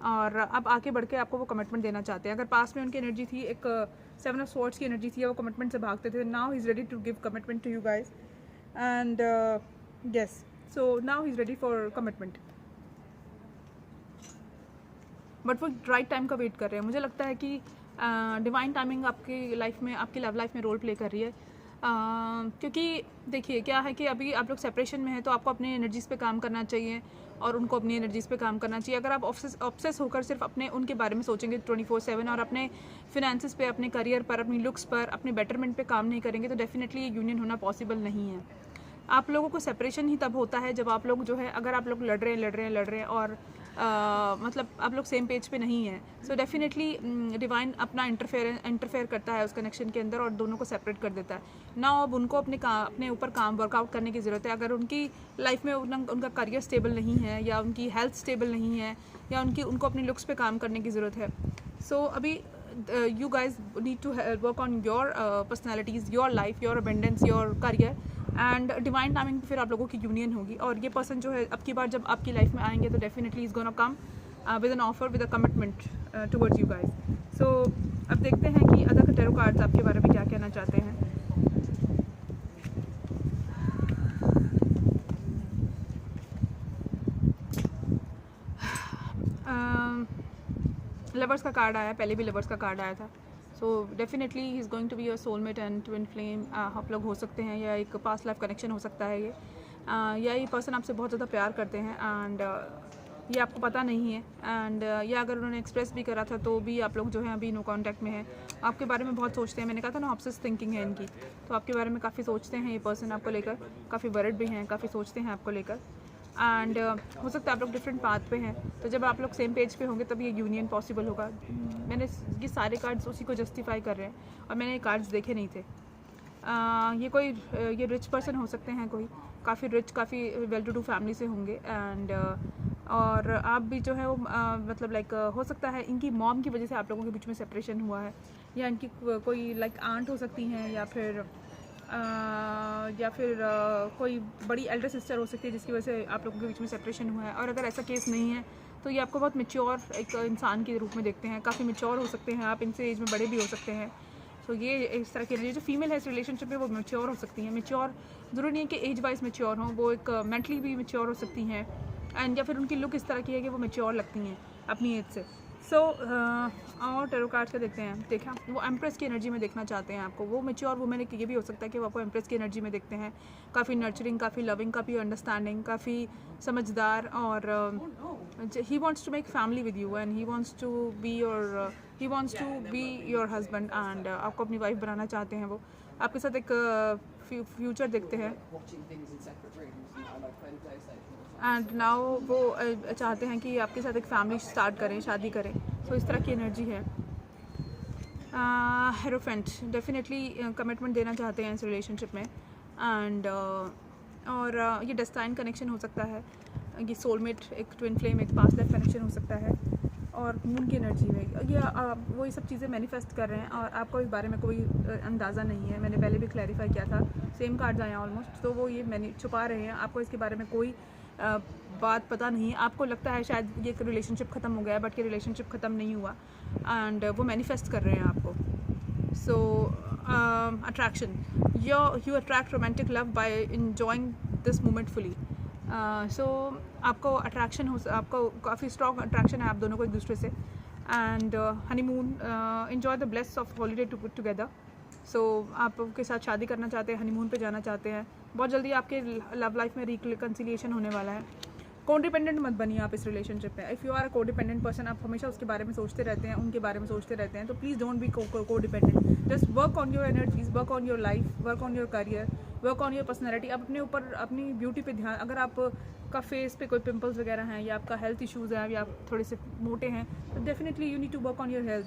और अब आगे बढ़ के आपको वो कमिटमेंट देना चाहते हैं। अगर पास में उनकी एनर्जी थी, एक 7 ऑफ स्वॉर्ड्स की एनर्जी थी, वो कमिटमेंट से भागते थे, now he is ready to give commitment to you guys, and yes, so now he is ready for commitment, but वो राइट टाइम का वेट कर रहे हैं। मुझे लगता है कि डिवाइन टाइमिंग आपकी लाइफ में, आपकी लव लाइफ में रोल प्ले कर रही है, क्योंकि देखिए क्या है कि अभी आप लोग सेपरेशन में हैं, तो आपको अपनी एनर्जीज़ पे काम करना चाहिए और उनको अपनी एनर्जीज़ पे काम करना चाहिए। अगर आप ऑब्सेस होकर सिर्फ अपने उनके बारे में सोचेंगे 24/7 और अपने फिनेंसेस पे, अपने करियर पर, अपनी लुक्स पर, अपने बेटरमेंट पे काम नहीं करेंगे, तो डेफिनेटली ये यूनियन होना पॉसिबल नहीं है। आप लोगों को सेपरेशन ही तब होता है जब आप लोग जो है, अगर आप लोग लड़ रहे हैं और मतलब आप लोग सेम पेज पे नहीं है, सो डेफिनेटली डिवाइन अपना इंटरफेयर करता है उस कनेक्शन के अंदर और दोनों को सेपरेट कर देता है ना। अब उनको अपने ऊपर काम वर्कआउट करने की ज़रूरत है। अगर उनकी लाइफ में उनका करियर स्टेबल नहीं है, या उनकी हेल्थ स्टेबल नहीं है, या उनको अपनी लुक्स पे काम करने की ज़रूरत है, सो अभी you guys need to work on your personalities, your life, your abundance, your career, and divine timing पे फिर आप लोगों की यूनियन होगी। और ये पर्सन जो है अब की बार जब आपकी लाइफ में आएंगे, तो definitely is gonna come with an offer, with a commitment towards you guys. So अब देखते हैं कि अदर टैरो कार्ड्स आपके बारे में क्या कहना चाहते हैं। लवर्स का कार्ड आया, पहले भी लवर्स का कार्ड आया था, so definitely he is going to be your soulmate and twin flame. आप लोग हो सकते हैं, या एक पास्ट लाइफ कनेक्शन हो सकता है ये, या ये पर्सन आपसे बहुत ज़्यादा प्यार करते हैं एंड ये आपको पता नहीं है, एंड या अगर उन्होंने एक्सप्रेस भी करा था तो भी आप लोग जो है अभी नो कॉन्टैक्ट में है, आपके बारे में बहुत सोचते हैं। मैंने कहा था ना, ऑब्सेस थिंकिंग है इनकी, तो आपके बारे में काफ़ी सोचते हैं ये पर्सन आपको लेकर, काफ़ी वरिड भी हैं, काफ़ी सोचते हैं आपको लेकर, एंड हो सकता है आप लोग डिफरेंट पाथ पे हैं, तो जब आप लोग सेम पेज पे होंगे तभी ये यूनियन पॉसिबल होगा। मैंने ये सारे कार्ड्स उसी को जस्टिफाई कर रहे हैं, और मैंने ये कार्ड्स देखे नहीं थे। ये रिच पर्सन हो सकते हैं, कोई काफ़ी रिच, काफ़ी वेल टू डू फैमिली से होंगे, एंड और आप भी जो है वो मतलब लाइक हो सकता है इनकी मॉम की वजह से आप लोगों के बीच में सेपरेशन हुआ है, या इनकी कोई लाइक आंट हो सकती हैं, या फिर कोई बड़ी एल्डर सिस्टर हो सकती है जिसकी वजह से आप लोगों के बीच में सेपरेशन हुआ है। और अगर ऐसा केस नहीं है तो ये आपको बहुत मैच्योर एक इंसान के रूप में देखते हैं, काफ़ी मैच्योर हो सकते हैं आप, इनसे एज में बड़े भी हो सकते हैं। तो ये इस तरह की जो फीमेल है इस रिलेशनशिप में वो मैच्योर हो सकती हैं। मैच्योर ज़रूरी नहीं है कि एज वाइज मैच्योर हों, वो एक मेंटली भी मैच्योर हो सकती हैं, एंड या फिर उनकी लुक इस तरह की है कि वो मैच्योर लगती हैं अपनी एज से। सो और टेरो कार्ड्स का देखते हैं। देखा, वो एम्प्रेस की एनर्जी में देखना चाहते हैं आपको। वो मैच्योर वुमेन, ये भी हो सकता है कि वो आपको एम्प्रेस की एनर्जी में देखते हैं। काफ़ी नर्चरिंग, काफ़ी लविंग, काफ़ी अंडरस्टैंडिंग, काफ़ी समझदार, और he wants to make family with you and he wants to be your husband, and आपको अपनी वाइफ बनाना चाहते हैं। वो आपके साथ एक फ्यूचर देखते हैं, एंड नाउ वो चाहते हैं कि आपके साथ एक फैमिली स्टार्ट करें, शादी करें। तो इस तरह की एनर्जी है। हेरोफेंट डेफिनेटली कमिटमेंट देना चाहते हैं इस रिलेशनशिप में, एंड और ये डेस्टाइन कनेक्शन हो सकता है, ये सोलमेट, एक ट्विन फ्लेम, एक पास्ट लाइफ कनेक्शन हो सकता है। और मून की एनर्जी में ये वो ये सब चीज़ें मैनिफेस्ट कर रहे हैं, और आपको इस बारे में कोई अंदाज़ा नहीं है। मैंने पहले भी क्लैरिफाई किया था, सेम कार्ड्स आए हैं ऑलमोस्ट। तो वो ये मैंने छुपा रहे हैं, आपको इसके बारे में कोई बात पता नहीं। आपको लगता है शायद ये रिलेशनशिप ख़त्म हो गया है, बट ये रिलेशनशिप ख़त्म नहीं हुआ, एंड वो मैनिफेस्ट कर रहे हैं आपको। So attraction, you attract romantic love by enjoying this moment fully. So आपको अट्रैक्शन आपको काफ़ी स्ट्रॉन्ग अट्रैक्शन है आप दोनों को एक दूसरे से, and honeymoon, enjoy the bless of holiday together. So आप के साथ शादी करना चाहते हैं, हनीमून पे जाना चाहते हैं। बहुत जल्दी आपके लव लाइफ में रिकन्सिलिएशन होने वाला है। कोडिपेंडेंट मत बनिए आप इस रिलेशनशिप में। If you are a codependent person, आप हमेशा उसके बारे में सोचते रहते हैं, उनके बारे में सोचते रहते हैं, तो please don't be codependent. Just work on your energies, work on your life, work on your career, work on your personality. आप अपने ऊपर, अपनी ब्यूटी पे ध्यान, अगर आपका फेस पे कोई पिंपल्स वगैरह हैं, या आपका हेल्थ इश्यूज़ हैं, या आप थोड़े से मोटे हैं, तो definitely you need to work on your health.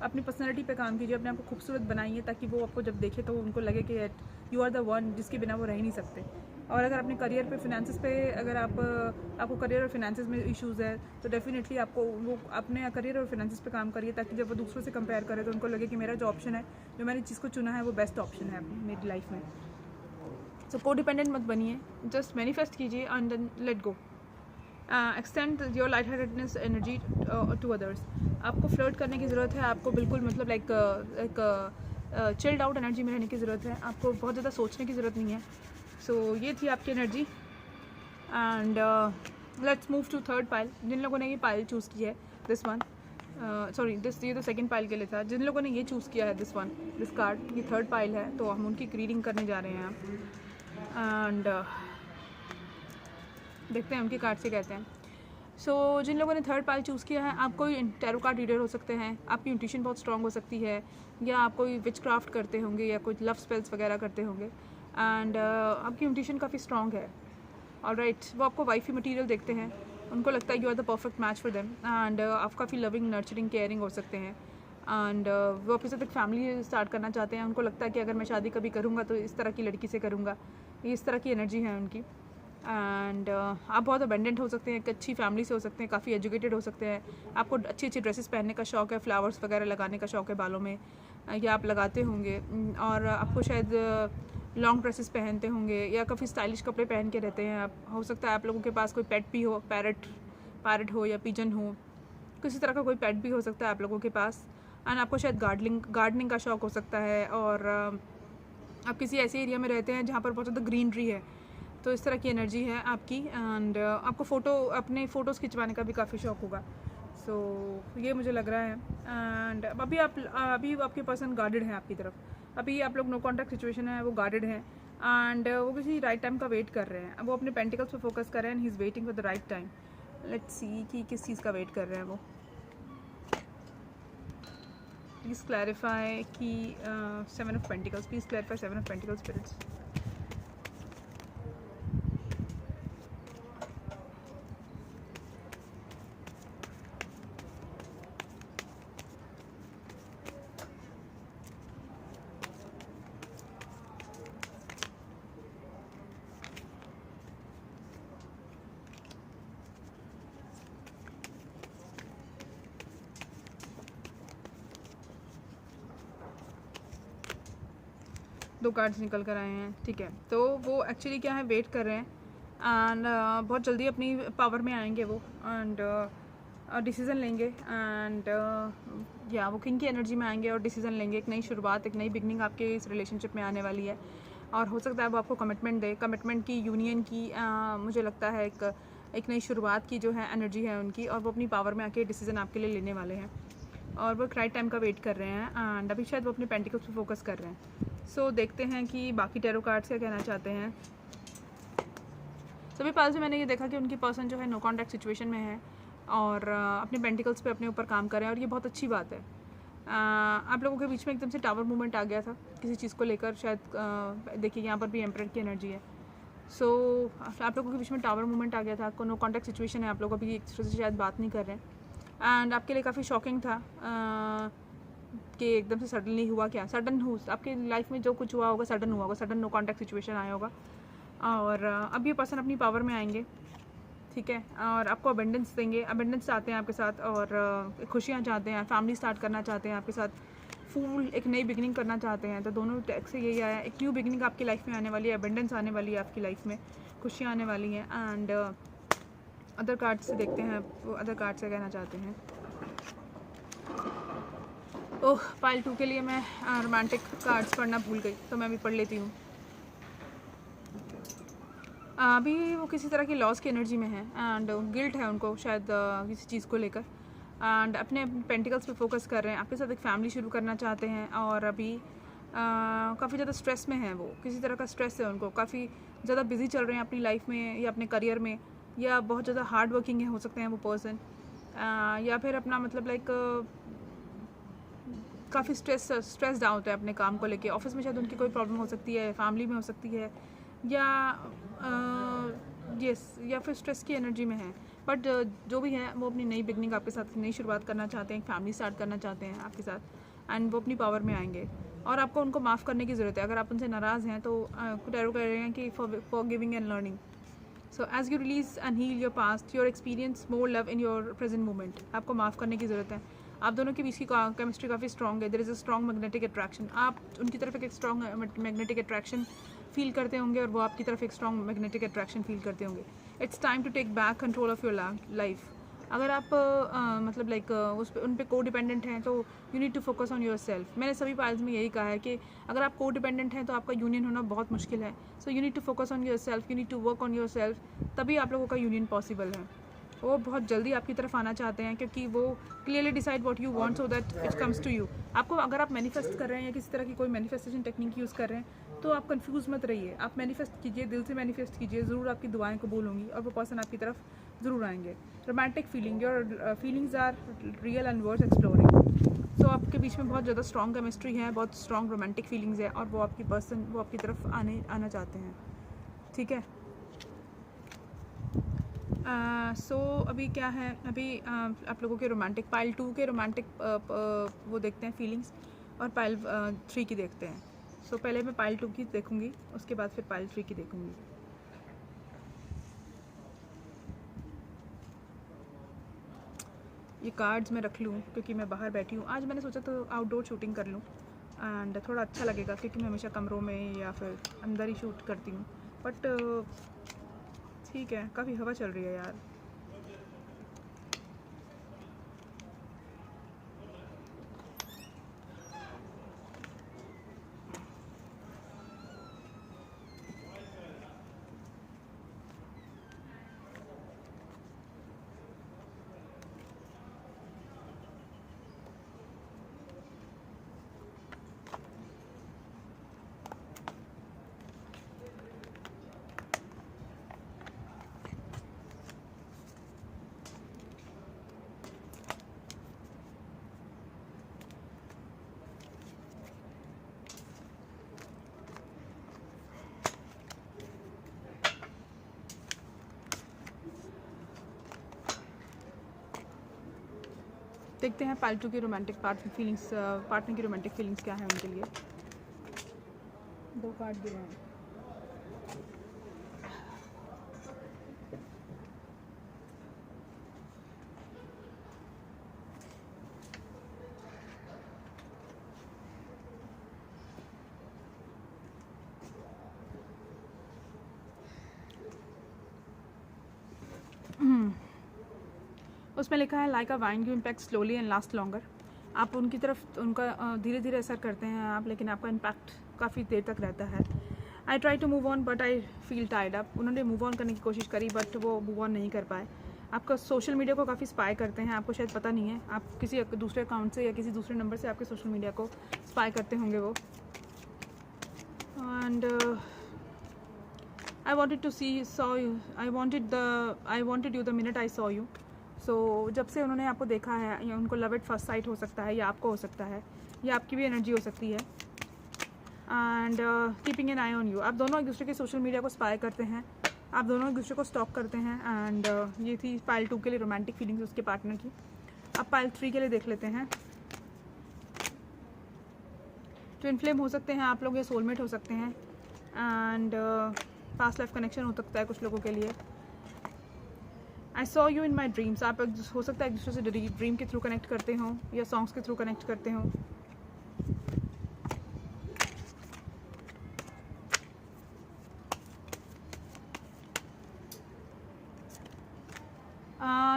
अपनी पर्सनैलिटी पे काम कीजिए, अपने आप को खूबसूरत बनाइए, ताकि वो आपको जब देखे तो उनको लगे कि यू आर द वन जिसके बिना वो रह नहीं सकते। और अगर अपने करियर पे, फिनेंसेस पे, अगर आपको करियर और फिनेंसेस में इश्यूज़ है, तो डेफिनेटली आपको वो अपने करियर और फिनेंसेस पे काम करिए, ताकि जब वो दूसरों से कंपेयर करें तो उनको लगे कि मेरा जो ऑप्शन है, जो मैंने जिसको चुना है, वो बेस्ट ऑप्शन है मेरी लाइफ में। सो कोडिपेंडेंट मत बनिए, जस्ट मैनिफेस्ट कीजिए and then let go. Extend your light heartedness energy to others. आपको फ्लर्ट करने की ज़रूरत है, आपको बिल्कुल मतलब एक चिल्ड आउट एनर्जी में रहने की ज़रूरत है, आपको बहुत ज़्यादा सोचने की ज़रूरत नहीं है। सो ये थी आपकी energy, and let's move to third pile. जिन लोगों ने ये पाइल चूज़ की है, दिस वन, सॉरी ये तो सेकंड पाइल के लिए था। जिन लोगों ने ये चूज़ किया है, दिस कार्ड, ये थर्ड पाइल है, तो हम उनकी रीडिंग करने जा रहे हैं, एंड देखते हैं उनके कार्ड से कहते हैं। सो जिन लोगों ने थर्ड पाइल चूज़ किया है, आप कोई टैरो कार्ड रीडर हो सकते हैं, आपकी इंट्यूशन बहुत स्ट्रॉन्ग हो सकती है, या आप कोई विच क्राफ्ट करते होंगे, या कोई लव स्पेल्स वगैरह करते होंगे, एंड आपकी इंट्यूशन काफ़ी स्ट्रॉन्ग है। ऑलराइट, वो आपको वाइफी मटेरियल देखते हैं, उनको लगता है you are the perfect match for them, and आप काफ़ी लविंग, नर्चरिंग, केयरिंग हो सकते हैं, एंड वो आपके साथ एक फैमिली स्टार्ट करना चाहते हैं। उनको लगता है कि अगर मैं शादी कभी करूँगा तो इस तरह की लड़की से करूँगा, इस तरह की एनर्जी है उनकी। एंड आप बहुत अबेंडेंट हो सकते हैं, एक अच्छी फैमिली से हो सकते हैं, काफ़ी एजुकेटेड हो सकते हैं, आपको अच्छी अच्छी ड्रेसेस पहनने का शौक़ है, फ्लावर्स वगैरह लगाने का शौक़ है बालों में, या आप लगाते होंगे, और आपको शायद लॉन्ग ड्रेसेस पहनते होंगे, या काफ़ी स्टाइलिश कपड़े पहन के रहते हैं आप। हो सकता है आप लोगों के पास कोई पेट भी हो, पैरट हो या पिजन हो, किसी तरह का कोई पेट भी हो सकता है आप लोगों के पास। एंड आपको शायद गार्डनिंग का शौक़ हो सकता है, और आप किसी ऐसे एरिया में रहते हैं जहाँ पर बहुत ज़्यादा ग्रीनरी है, तो इस तरह की एनर्जी है आपकी। एंड आपको अपने फ़ोटोज़ खिंचवाने का भी काफ़ी शौक़ होगा। सो ये मुझे लग रहा है। एंड अभी आपके पर्सन गार्डेड है आपकी तरफ, अभी आप लोग नो कॉन्टैक्ट सिचुएशन है, वो गार्डेड है, एंड वो किसी राइट टाइम का वेट कर रहे हैं। अब वो अपने पेंटिकल्स पे फोकस कर रहे हैं, and he is waiting for the right time. Let's see कि किस चीज़ का वेट कर रहे हैं वो। प्लीज़ क्लैरिफाई कि 7 of pentacles, please clarify 7 of pentacles spirits. दो कार्ड्स निकल कर आए हैं, ठीक है। तो वो एक्चुअली क्या है, वेट कर रहे हैं, एंड बहुत जल्दी अपनी पावर में आएंगे वो, एंड डिसीज़न लेंगे, एंड या वो किंग की एनर्जी में आएंगे और डिसीज़न लेंगे। एक नई शुरुआत, एक नई बिगनिंग आपके इस रिलेशनशिप में आने वाली है, और हो सकता है वो आपको कमिटमेंट दे, कमिटमेंट की, यूनियन की, मुझे लगता है एक एक नई शुरुआत की जो है एनर्जी है उनकी, और वो अपनी पावर में आके डिसीजन आपके लिए लेने वाले हैं और वो राइट टाइम का वेट कर रहे हैं एंड अभी शायद वो अपने पेंटिकल्स पे फोकस कर रहे हैं। सो देखते हैं कि बाकी टैरो कार्ड्स क्या कहना चाहते हैं। सभी पाल से मैंने ये देखा कि उनकी पर्सन जो है नो कॉन्टैक्ट सिचुएशन में है और अपने पेंटिकल्स पे अपने ऊपर काम कर रहे हैं और ये बहुत अच्छी बात है। आप लोगों के बीच में एकदम से टावर मूवमेंट आ गया था किसी चीज़ को लेकर, शायद देखिए यहाँ पर भी एम्परर की एनर्जी है। सो आप लोगों के बीच में टावर मूवमेंट आ गया था, नो कॉन्टैक्ट सिचुएशन है, आप लोग अभी एक दूसरे से शायद बात नहीं कर रहे हैं एंड आपके लिए काफ़ी शॉकिंग था कि एकदम से सडनली हुआ क्या, सडन हो आपके लाइफ में जो कुछ हुआ होगा सडन हुआ होगा, सडन नो कॉन्टैक्ट सिचुएशन आया होगा और अब ये पर्सन अपनी पावर में आएंगे, ठीक है, और आपको अबेंडेंस देंगे, अबेंडेंस चाहते हैं आपके साथ और खुशियाँ चाहते हैं, फैमिली स्टार्ट करना चाहते हैं आपके साथ, फुल एक नई बिगनिंग करना चाहते हैं। तो दोनों टैग से यही आया, एक न्यू बिगनिंग आपकी लाइफ में आने वाली है, अबेंडेंस आने वाली है आपकी लाइफ में, खुशियाँ आने वाली हैं एंड अदर कार्ड से देखते हैं वो अदर कार्ड से कहना चाहते हैं। ओह, पाइल 2 के लिए मैं रोमांटिक कार्ड्स पढ़ना भूल गई, तो मैं भी पढ़ लेती हूँ। अभी वो किसी तरह की लॉस की एनर्जी में है एंड गिल्ट है उनको शायद किसी चीज़ को लेकर एंड अपने पेंटिकल्स पे फोकस कर रहे हैं, आपके साथ एक फैमिली शुरू करना चाहते हैं और अभी काफ़ी ज़्यादा स्ट्रेस में है, वो किसी तरह का स्ट्रेस है उनको, काफ़ी ज़्यादा बिजी चल रहे हैं अपनी लाइफ में या अपने करियर में, या बहुत ज़्यादा हार्ड वर्किंग है हो सकते हैं वो पर्सन, या फिर अपना मतलब लाइक काफ़ी स्ट्रेस्ड आउट है अपने काम को लेके, ऑफिस में शायद उनकी कोई प्रॉब्लम हो सकती है, फैमिली में हो सकती है, या या फिर स्ट्रेस की एनर्जी में है, बट जो भी है वो अपनी नई बिगनिंग आपके साथ नई शुरुआत करना चाहते हैं, फैमिली स्टार्ट करना चाहते हैं आपके साथ एंड वो अपनी पावर में आएंगे और आपको उनको माफ़ करने की ज़रूरत है। अगर आप उनसे नाराज़ हैं तो टैरो कह रहे हैं कि forgiving and learning, so as you release and heal your past your experience more love in your present moment, आपको माफ़ करने की ज़रूरत है। आप दोनों के बीच की केमिस्ट्री काफ़ी स्ट्रॉन्ग है, there is a strong magnetic attraction, आप उनकी तरफ एक स्ट्रॉन्ग मैग्नेटिक अट्रैक्शन फील करते होंगे और वो आपकी तरफ एक स्ट्रॉन्ग मैग्नेटिक अट्रैक्शन फील करते होंगे। It's time to take back control of your life. अगर आप मतलब लाइक उस पर उन पर को डिपेंडेंट हैं तो you need to focus on yourself. मैंने सभी पाइल्स में यही कहा है कि अगर आप को डिपेंडेंट हैं तो आपका यूनियन होना बहुत मुश्किल है। So you need to focus on yourself, you need to work on yourself, तभी आप लोगों का यूनियन पॉसिबल है। वो बहुत जल्दी आपकी तरफ आना चाहते हैं क्योंकि वो clearly decide what you want so that it comes to you. आपको अगर आप मैनिफेस्ट कर रहे हैं या किसी तरह की कोई मैनिफेस्टेशन टेक्निक यूज़ कर रहे हैं तो आप कंफ्यूज मत रहिए, आप मैनिफेस्ट कीजिए, दिल से मैनिफेस्ट कीजिए, ज़रूर आपकी दुआएं कबूल होंगी और वो पर्सन आपकी तरफ ज़रूर आएंगे। Romantic feeling, your feelings are real and worth exploring. So आपके बीच में बहुत ज़्यादा स्ट्रॉन्ग केमिस्ट्री है, बहुत स्ट्रॉन्ग रोमांटिक फीलिंग्स है और वो आपकी पर्सन वो आपकी तरफ आना चाहते हैं, ठीक है। सो अभी क्या है, अभी आप लोगों के रोमांटिक पाइल 2 के रोमांटिक वो देखते हैं फीलिंग्स और पाइल 3 की देखते हैं। सो पहले मैं पाइल 2 की देखूंगी, उसके बाद फिर पाइल 3 की देखूंगी। ये कार्ड्स मैं रख लूँ क्योंकि मैं बाहर बैठी हूँ। आज मैंने सोचा तो आउटडोर शूटिंग कर लूँ एंड थोड़ा अच्छा लगेगा क्योंकि मैं हमेशा कमरों में या फिर अंदर ही शूट करती हूँ, बट ठीक है, काफ़ी हवा चल रही है यार। देखते हैं पाइल 2 की रोमांटिक फीलिंग्स, पार्टनर की रोमांटिक फीलिंग्स क्या है उनके लिए। 2 कार्ड दिए हैं। उसमें लिखा है like a wine you impact slowly and last longer. आप उनकी तरफ उनका धीरे धीरे असर करते हैं आप, लेकिन आपका इम्पैक्ट काफ़ी देर तक रहता है I try to move on but I feel tired up. उन्होंने मूव ऑन करने की कोशिश करी बट वो मूव ऑन नहीं कर पाए। आपका सोशल मीडिया को काफ़ी स्पाई करते हैं, आपको शायद पता नहीं है। आप किसी दूसरे अकाउंट से या किसी दूसरे नंबर से आपके सोशल मीडिया को स्पाई करते होंगे वो। And I wanted to saw you. I wanted you the minute I saw you. So जब से उन्होंने आपको देखा है, या उनको लव एट फर्स्ट साइट हो सकता है, या आपको हो सकता है, या आपकी भी एनर्जी हो सकती है। And keeping an I on you. आप दोनों एक दूसरे के सोशल मीडिया को स्पाई करते हैं, आप दोनों एक दूसरे को स्टॉक करते हैं। एंड ये थी पाइल 2 के लिए रोमांटिक फीलिंग्स उसके पार्टनर की। अब पाइल 3 के लिए देख लेते हैं। ट्विन फ्लेम हो सकते हैं आप लोग, या सोलमेट हो सकते हैं। एंड पास्ट लाइफ कनेक्शन हो सकता है कुछ लोगों के लिए। I saw you in my dreams. आप हो सकता है एक दूसरे से ड्रीम के थ्रू कनेक्ट करते हो, या सॉन्ग्स के थ्रू कनेक्ट करते हो।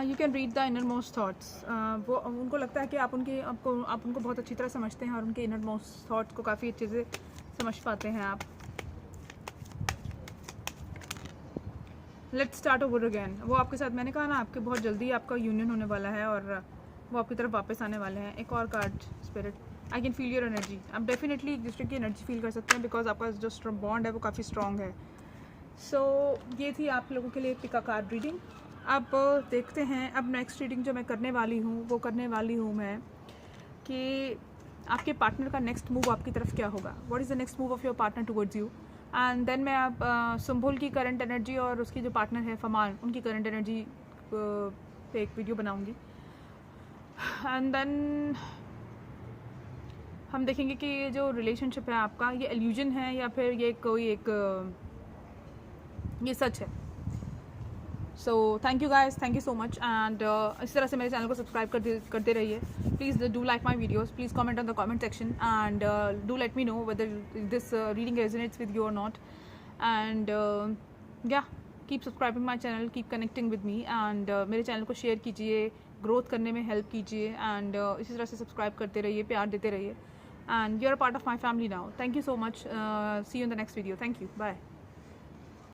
You can read the inner most thoughts. वो उनको लगता है कि आप उनको बहुत अच्छी तरह समझते हैं, और उनके इनर मोस्ट थाट्स को काफ़ी अच्छे से समझ पाते हैं आप। Let's start over again. वो आपके साथ, मैंने कहा ना, आपके बहुत जल्दी आपका यूनियन होने वाला है, और वो आपकी तरफ वापस आने वाले हैं। एक और card spirit, I can feel your energy. आप डेफिनेटली एक दूसरे की एनर्जी फील कर सकते हैं, बिकॉज आपका जो बॉन्ड है वो काफ़ी स्ट्रॉन्ग है। सो ये थी आप लोगों के लिए पिका कार्ड रीडिंग। अब देखते हैं, अब नेक्स्ट रीडिंग जो मैं करने वाली हूँ मैं कि आपके पार्टनर का नेक्स्ट मूव आपकी तरफ क्या होगा। What is the next move of your partner towards you. And then मैं आप सुम्बुल की करंट एनर्जी और उसकी जो पार्टनर है फमान, उनकी करंट एनर्जी पे एक वीडियो बनाऊंगी। एंड देन हम देखेंगे कि ये जो रिलेशनशिप है आपका, ये इल्यूजन है या फिर ये कोई ये सच है। So thank you guys, thank you so much. And इस तरह से मेरे चैनल को सब्सक्राइब करते रहिए। Please do like my videos, please comment on the comment section, and do let me know whether this reading resonates with you और not. And या keep subscribing my channel, keep connecting with me, and मेरे channel को share कीजिए, growth करने में help कीजिए। And इसी तरह से सब्सक्राइब करते रहिए, प्यार देते रहिए। And you are a part of my family now. Thank you so much. See you in the next video. Thank you, bye.